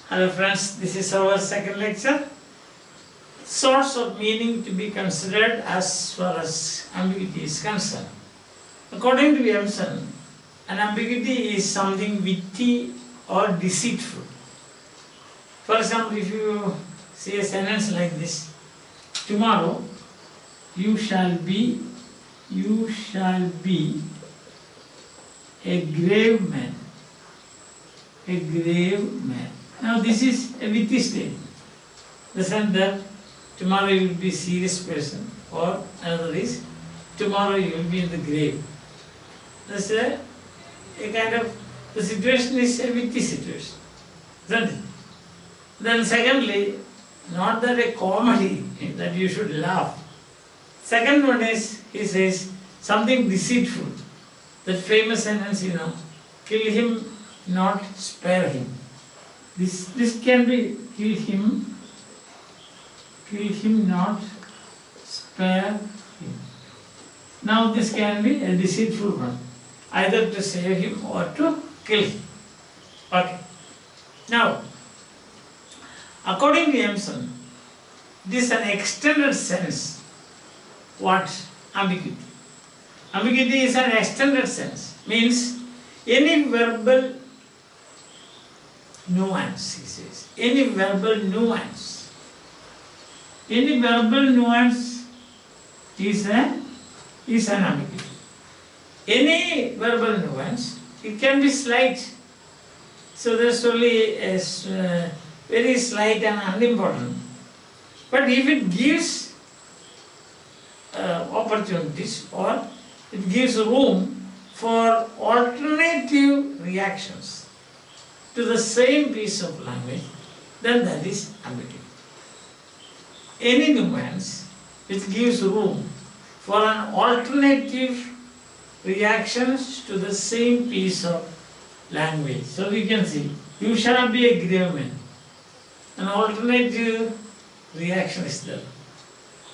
Hello friends, this is our second lecture. Source of meaning to be considered as far as ambiguity is concerned. According to Empson, an ambiguity is something witty or deceitful. For example, if you see a sentence like this, tomorrow you shall be a grave man. A grave man. Now this is a witty statement. The sense that tomorrow you will be a serious person, or another is tomorrow you will be in the grave. That's a kind of, the situation is a witty situation, isn't it? Then secondly, not that a comedy that you should laugh. Second one is, he says, something deceitful. That famous sentence, kill him, not spare him. This can be kill him, not spare him. Now this can be a deceitful one, either to save him or to kill him. Okay. Now, according to Empson, this is an extended sense. What? Ambiguity. Ambiguity is an extended sense. Means any verbal nuance, he says. Any verbal nuance. Any verbal nuance is an ambiguity. Any verbal nuance, it can be slight. So there's only a very slight and unimportant. But if it gives opportunities, or it gives room for alternative reactions to the same piece of language, then that is ambiguity. Any nuance which gives room for an alternative reactions to the same piece of language. So we can see, you shall be a grave man. An alternative reaction is there.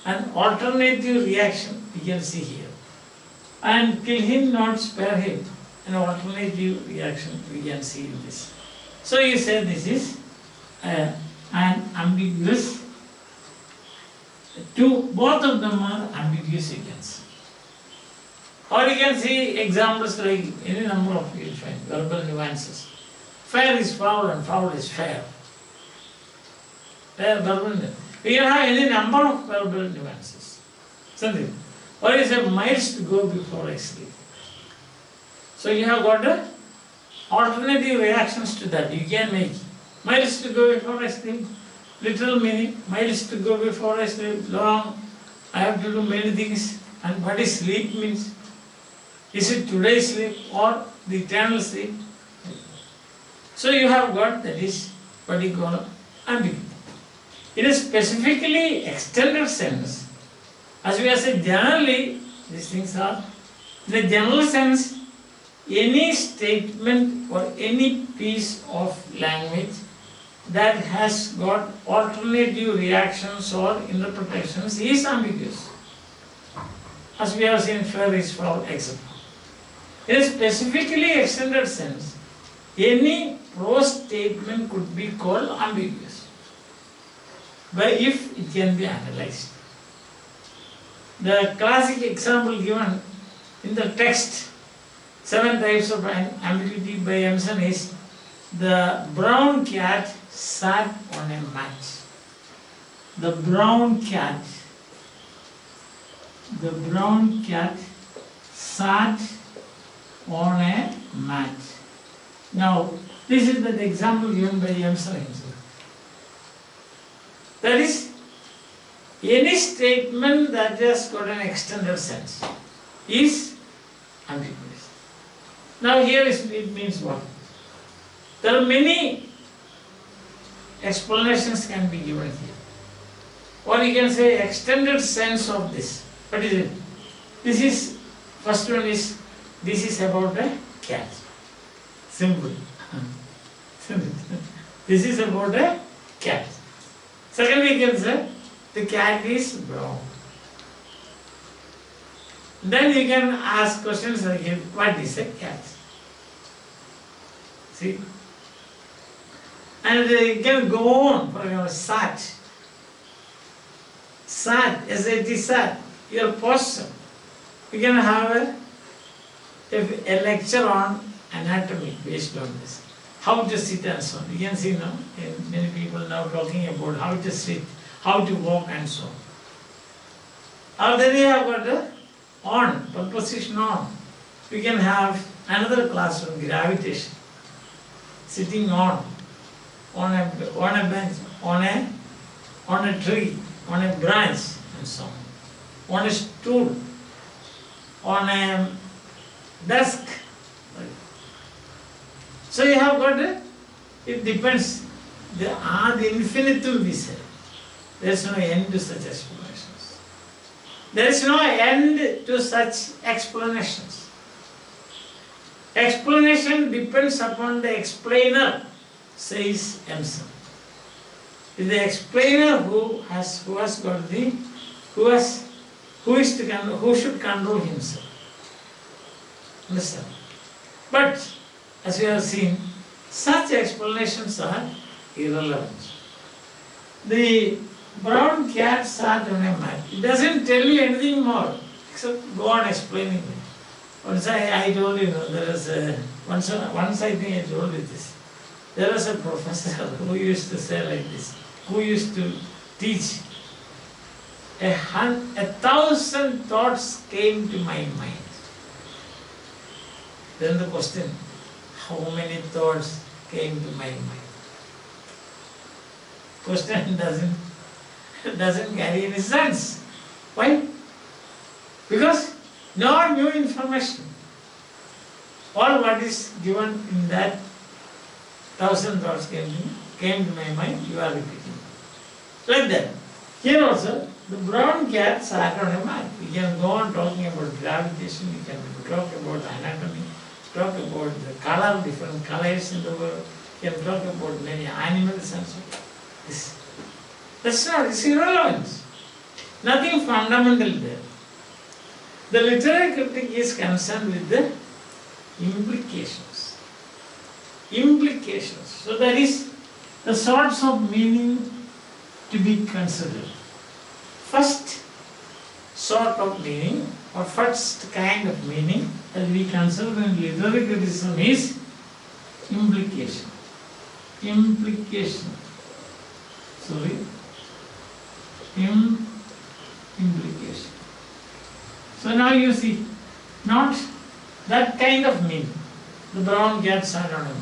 An alternative reaction we can see here. And kill him, not spare him. An alternative reaction we can see in this. So you say this is an ambiguous. Both of them are ambiguous, you can see. Or you can see examples like any number of, you will find verbal nuances. Fair is foul and foul is fair. We can have any number of verbal nuances. Isn't it? Or you say miles to go before I sleep. So you have got alternative reactions to that. You can make miles to go before I sleep. Literal meaning, miles to go before I sleep. Long, I have to do many things. And what is sleep means? Is it today's sleep or the eternal sleep? So you have got that is what you call ambiguity. In a specifically extended sense, as we have said, generally these things are, in a general sense, any statement or any piece of language that has got alternative reactions or interpretations is ambiguous. As we have seen, fair is foul, etc. In a specifically extended sense, any prose statement could be called ambiguous, but if it can be analyzed. The classic example given in the text, 7 types of ambiguity by Empson, is the brown cat sat on a mat. The brown cat sat on a mat. Now, this is the example given by Empson himself. That is, any statement that has got an extended sense is ambiguous. Now here it means what? There are many explanations can be given here. Or you can say extended sense of this. What is it? This is, first one is, this is about a cat. Simple. This is about a cat. Second, we can say the cat is brown. Then you can ask questions like, what is a cat? See? And you can go on, for example, sat. Sat, S-A-T, sat, your posture. You can have a lecture on anatomy based on this. How to sit and so on. You can see now, many people now talking about how to sit, how to walk and so on. Or then you have got the on, preposition on. You can have another class on gravitation. Sitting on a bench, on a tree, on a branch and so on. On a stool, on a desk. So you have got it depends. The infinitum we say. There is no end to such explanations. There is no end to such explanations. Explanation depends upon the explainer, says Empson. It is the explainer who should control himself. Understand? But as we have seen, such explanations are irrelevant. The brown cat sat on a mat. It doesn't tell you anything more except go on explaining it. Once I told you, there was once I think I told you this. There was a professor who used to say like this, who used to teach. 1,000 thoughts came to my mind. Then the question, how many thoughts came to my mind? Question doesn't carry any sense. Why? Because no new information. All what is given in that 1,000 thoughts came to my mind, you are repeating. Like that. Here also, the brown cat sat on a mat. You can go on talking about gravitation, you can talk about anatomy, talk about the color, different colors in the world, you can talk about many animals and so on. It's irrelevant. Nothing fundamental there. The literary critic is concerned with the implications. Implications. So that is the sorts of meaning to be considered. First sort of meaning or first kind of meaning that we consider in literary criticism is implication. Implication. Sorry. Implication. So now you see, not that kind of meaning. The brown cat sat on a mat.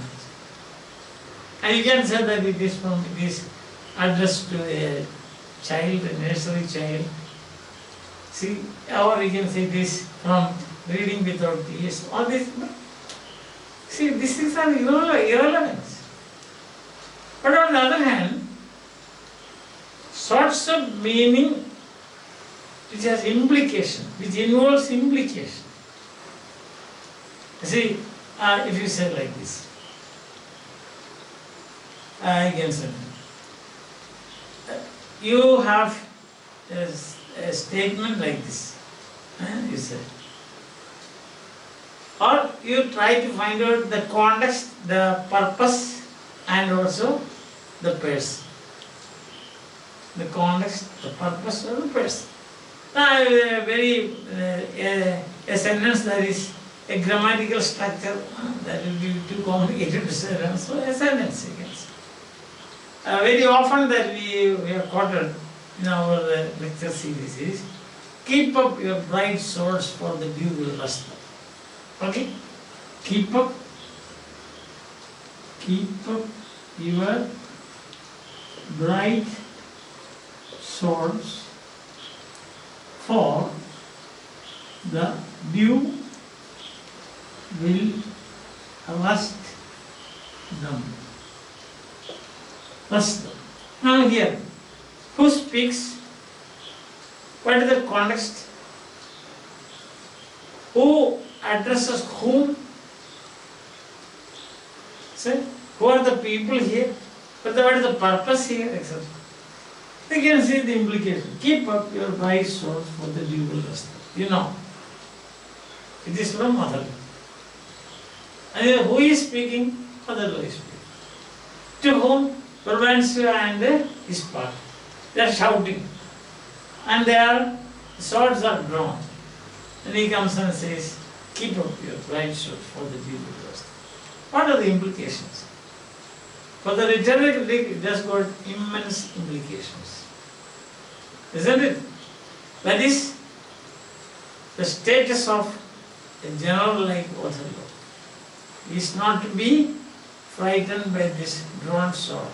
And you can say that it is addressed to a child, a nursery child. See, or you can say this from reading without tears. All this. See, this is an irrelevance. But on the other hand, sorts of meaning which has implication, which involves implication. See, if you say like this, I can say, you have a statement like this, you say, or you try to find out the context, the purpose, and also the person. The context, the purpose, or the person. Now, a sentence that is a grammatical structure that will be too complicated to say. So, a sentence, you can say. Very often that we have quoted in our lecture series is, keep up your bright swords for the dew will rust them. Okay? Keep up your bright swords for the dew will rust them. Rust them. Now here, who speaks? What is the context? Who addresses whom? Say, who are the people here? But what is the purpose here, etc. You can see the implication. Keep up your bright swords for the dew will rust them. You know. It is from Mathew. And who is speaking? Mathew is speaking. To whom? Provencio and his party. They are shouting. And their swords are drawn. And he comes and says, keep up your right sword for the due trust. What are the implications? For the rhetorical it has got immense implications. Isn't it? That is the status of a general like Othello is not to be frightened by this drawn sword.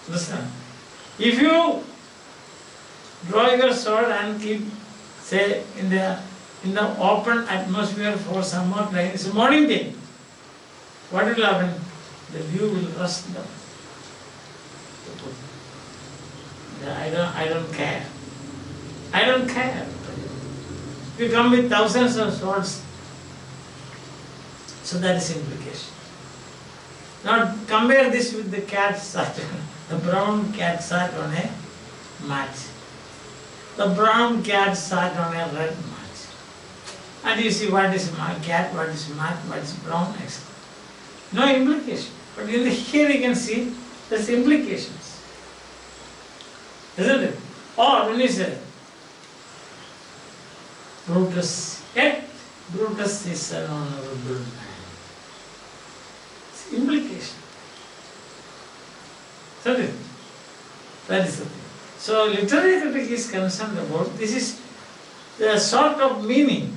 Understand? If you draw your sword and keep, say, in the open atmosphere for some more time, it's morning time. What will happen? The view will rust down. I don't care. I don't care. If you come with thousands of swords, so that is implication. Now compare this with the cat sat, the brown cat sat on a mat. The brown cat sat on a red mat. And you see what is cat, what is mat, what is brown, etc. No implication. But in here you can see there's implications. Isn't it? Or when you say Brutus, yet Brutus is an honorable man. It's implication. Isn't it? That is the thing. So literary critic is concerned about, this is the sort of meaning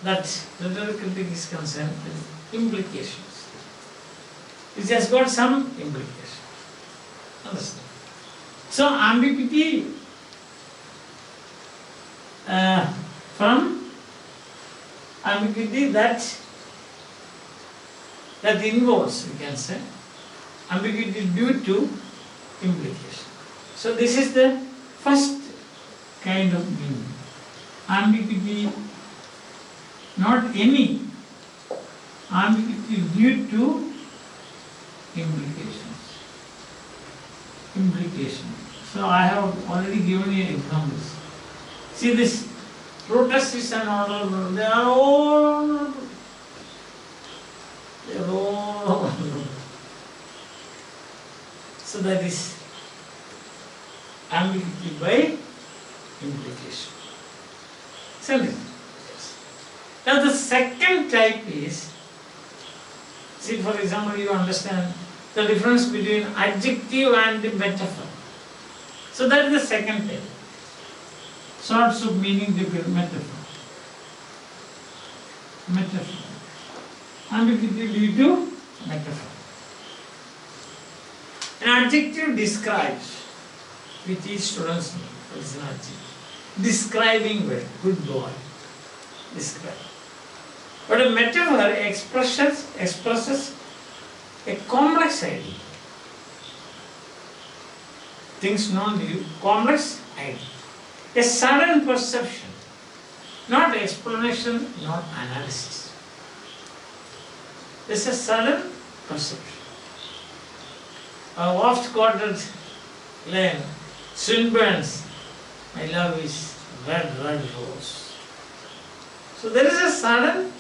that literary critic is concerned with implications. It has got some implication. Understand? So ambiguity from ambiguity that involves, we can say, ambiguity due to implication. So this is the first kind of meaning. Ambiguity, not any, ambiguity due to implications. Implication. So I have already given you examples. See this, Brutus is an honorable. They are all honorable. They are all honorable. So that is ambiguity by implication. Isn't it? Yes. Now the second type is, see for example you understand the difference between adjective and metaphor. So that is the second type. Sorts of meaning different metaphor. Metaphor. Ambiguity due to metaphor. An adjective describes, which each student's name. What is an adjective? Describing word, good boy. Describe. But a metaphor expresses a complex idea. Things known to you, complex idea. A sudden perception, not explanation, not analysis. It's a sudden perception. A oft quoted line, Swinburne's, my love is red, red rose. So there is a sudden,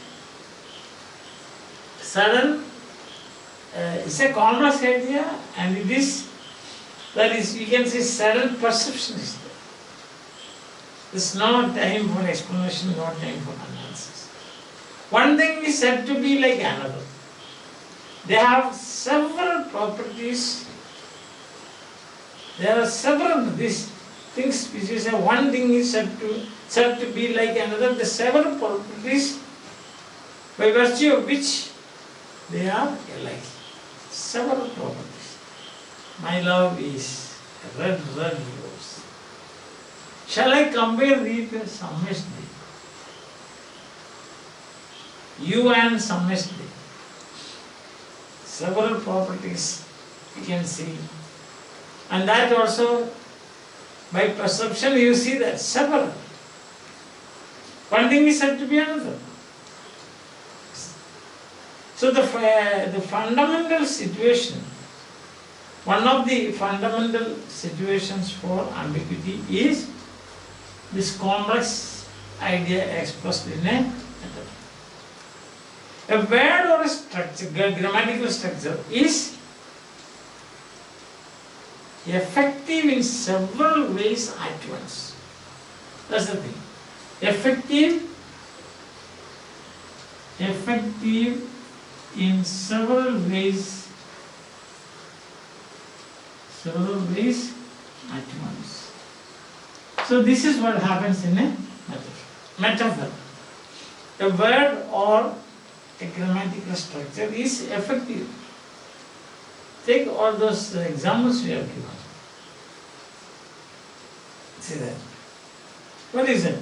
it's a complex idea, and it is, that is, you can say sudden perception is there. There's no time for explanation, no time for analysis. One thing is said to be like another. They have several properties. There are several these things which is one thing is said to be like another. The several properties by virtue of which they are alike. Several properties. My love is a red, red rose. Shall I compare thee to Sameshdi? You and Sameshdi. Several properties you can see. And that also, by perception you see that several. One thing is said to be another. So the fundamental situation, one of the fundamental situations for ambiguity is this complex idea expressed in a metaphor. A word or a structure, grammatical structure is effective in several ways at once. That's the thing. Effective in several ways at once. So this is what happens in a metaphor. A word or a grammatical structure is effective. Take all those examples we have given. See that. What is it?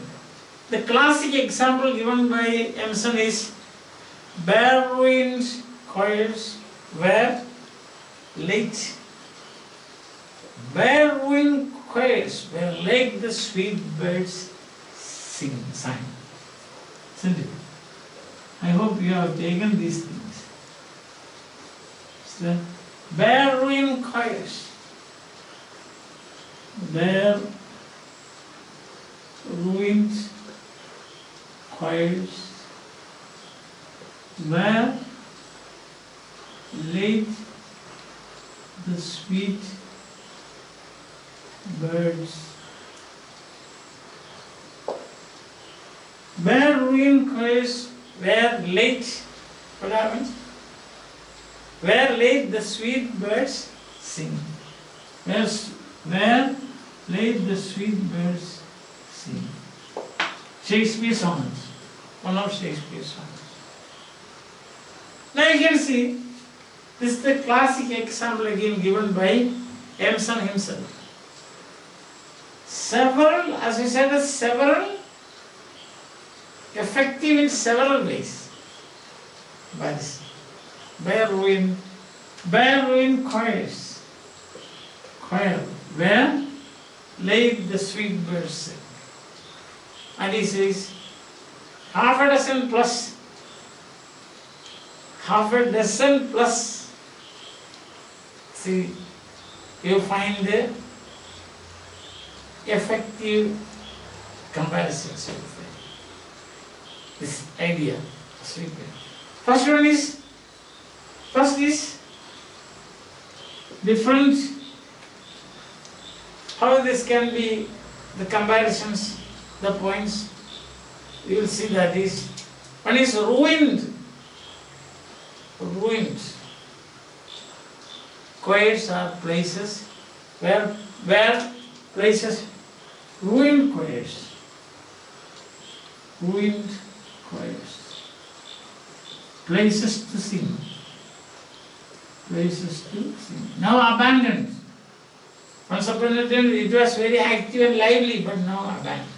The classic example given by Empson is bare-ruined choirs were late. Bare-ruined choirs were like the sweet birds sang. Isn't it? I hope you have taken these things. So, bare-ruined choirs. Bare-ruined choirs were late the sweet birds. Bare-ruined choirs were late. What happens? Where late the sweet birds sing. Where late the sweet birds sing. Shakespeare's songs. One of Shakespeare's songs. Now you can see, this is the classic example again given by Empson himself. Several, as we said, several effective in several ways. Birds. Bare-ruined choirs. Choir where late the sweet birds sing. And he says, half a dozen plus. See, you find the effective comparisons. This idea. First is different. How this can be the comparisons, the points. You will see that is one is ruined. Choirs are places where places ruined choirs. Places to sing. Now abandoned. Once upon a time it was very active and lively, but now abandoned.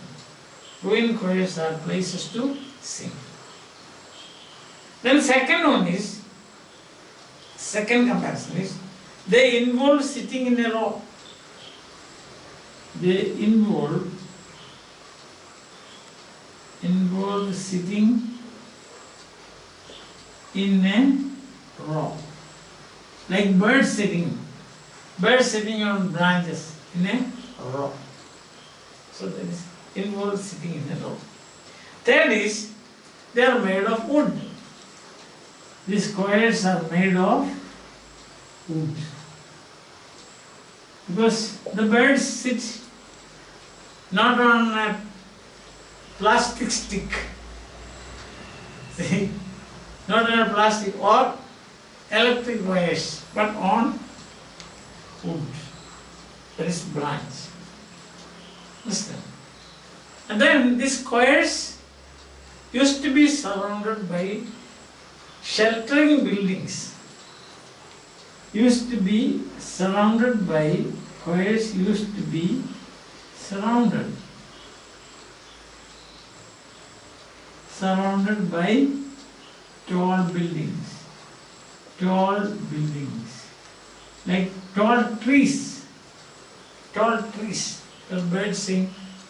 Ruined choirs are places to sing. Then second comparison is, they involve sitting in a row. They involve sitting in a row. Like birds sitting on branches in a row. So that is involved sitting in a row. Third is, they are made of wood. These choirs are made of wood. Because the birds sit not on a plastic stick. See? Not on a plastic or electric wires, but on wood. That is branch. Understand? And then these choirs used to be surrounded by sheltering buildings. Choirs used to be surrounded by tall buildings, like tall trees. The birds sing,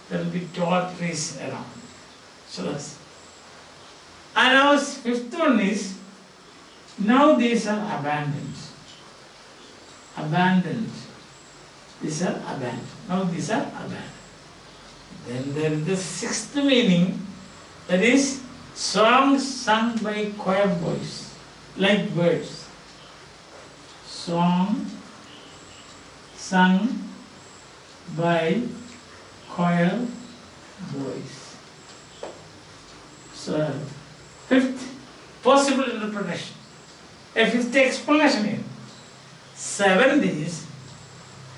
there will be tall trees around. So that's. And our fifth one is, now these are abandoned. These are abandoned. Now these are abandoned. Then there is the sixth meaning, that is Songs sung by choir boys, like birds. Song sung by choir boys. So, fifth possible interpretation. A fifth explanation is, seventh is,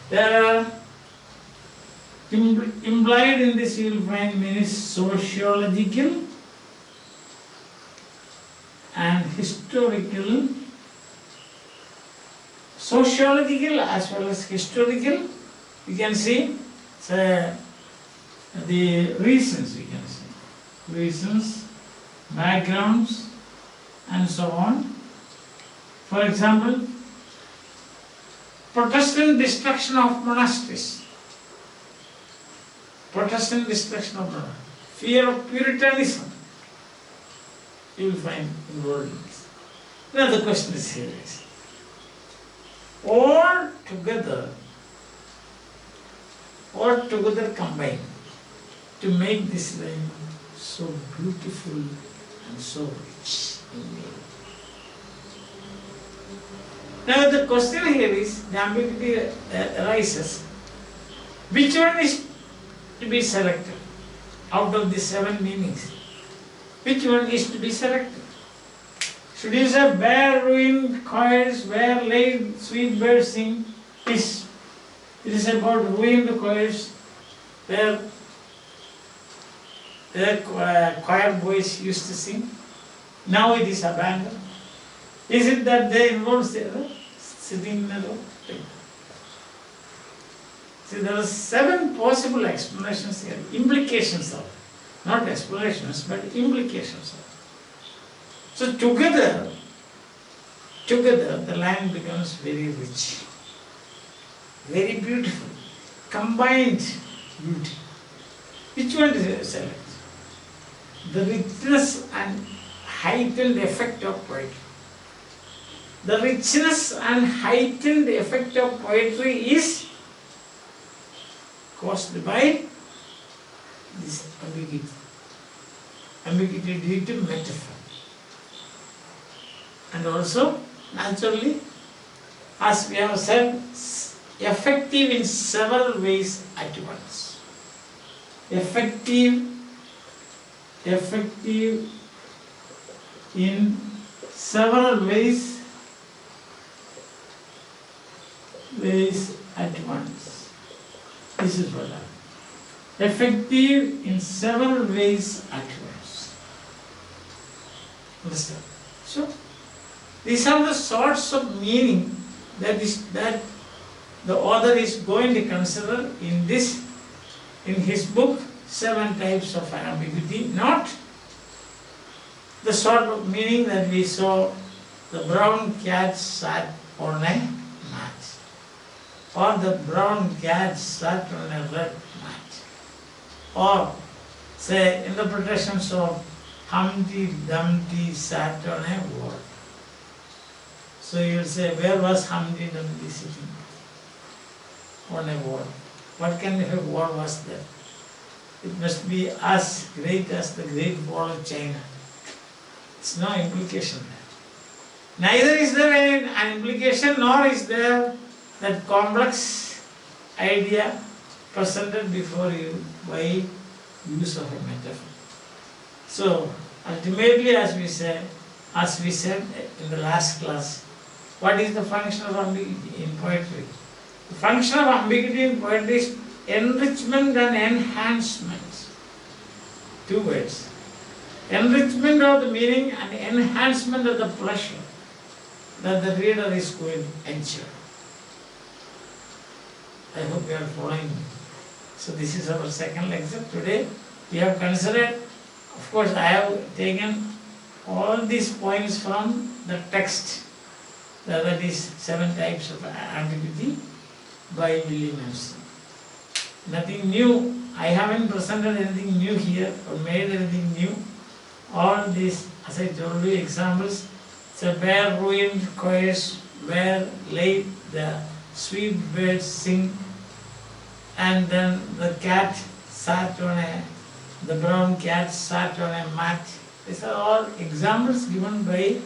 there are implied in this you will find many sociological and historical, as well as historical, you can see the reasons, we can see reasons, backgrounds and so on. For example, Protestant destruction of monasteries, Protestant destruction of monasteries, fear of Puritanism, you will find involved in this. Now the question is here is, all together combined to make this line so beautiful and so rich in meaning. Now the question here is, the ambiguity arises, which one is to be selected out of the 7 meanings? Which one is to be selected? Should you say bare ruined choirs, where laid sweet birds sing? It is about ruined choirs where choir boys used to sing. Now it is abandoned. Is it that they involve sitting in a row? See, there are 7 possible explanations here, implications of, not explanations, but implications of. So together the line becomes very rich, very beautiful, combined beauty. Which one is it select? The richness and heightened effect of poetry. The richness and heightened effect of poetry is caused by this ambiguity. Ambiguity due to metaphor. And also, naturally, as we have said, effective in several ways at once. Effective in several ways at once. This is what I mean. Effective in several ways at once. Understand? So, these are the sorts of meaning that the author is going to consider in his book, 7 Types of Ambiguity, not the sort of meaning that we saw, the brown cat sat on a mat, or the brown cat sat on a red mat, or say interpretations of Humpty Dumpty sat on a wall. So you will say, where was Humpty Dumpty sitting? On a wall. What kind of a wall was that? It must be as great as the Great Wall of China. It's no implication there. Neither is there an implication, nor is there that complex idea presented before you by use of a metaphor. So ultimately, as we said in the last class, what is the function of ambiguity in poetry? The function of ambiguity in poetry is enrichment and enhancement. 2 words. Enrichment of the meaning and enhancement of the pleasure that the reader is going to enjoy. I hope you are following me. So this is our second lecture. Today we have considered, of course I have taken all these points from the text, that is 7 Types of Ambiguity by William Empson. Nothing new. I haven't presented anything new here or made anything new. All these, as I told you, examples. It's a bare ruined choirs where late the sweet birds sing, and then the brown cat sat on a mat, These are all examples given by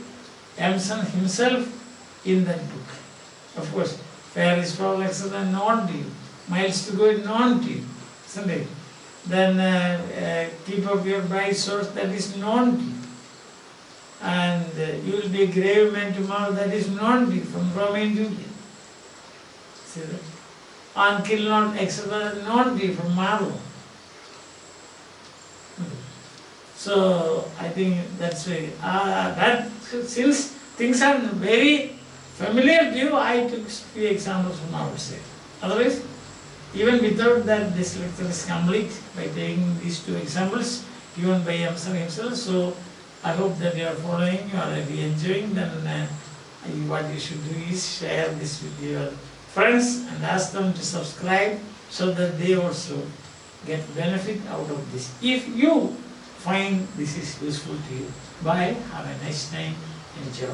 Empson himself in that book. Of course, fair is for etc. non-due, miles to go is non-due, isn't it? Then keep up your bright source, that is non-due. And you will be a grave man tomorrow, that is non-due, from Romeo and Juliet. See that? And kill not etc. non-due, from Marlowe. So I think that's why, that since things are very familiar to you, I took few examples from outside. Otherwise, even without that, this lecture is complete by taking these two examples given by Empson himself. So I hope that you are following, you are really enjoying. Then what you should do is share this with your friends and ask them to subscribe so that they also get benefit out of this. If you find this is useful to you, bye, have a nice time, enjoy.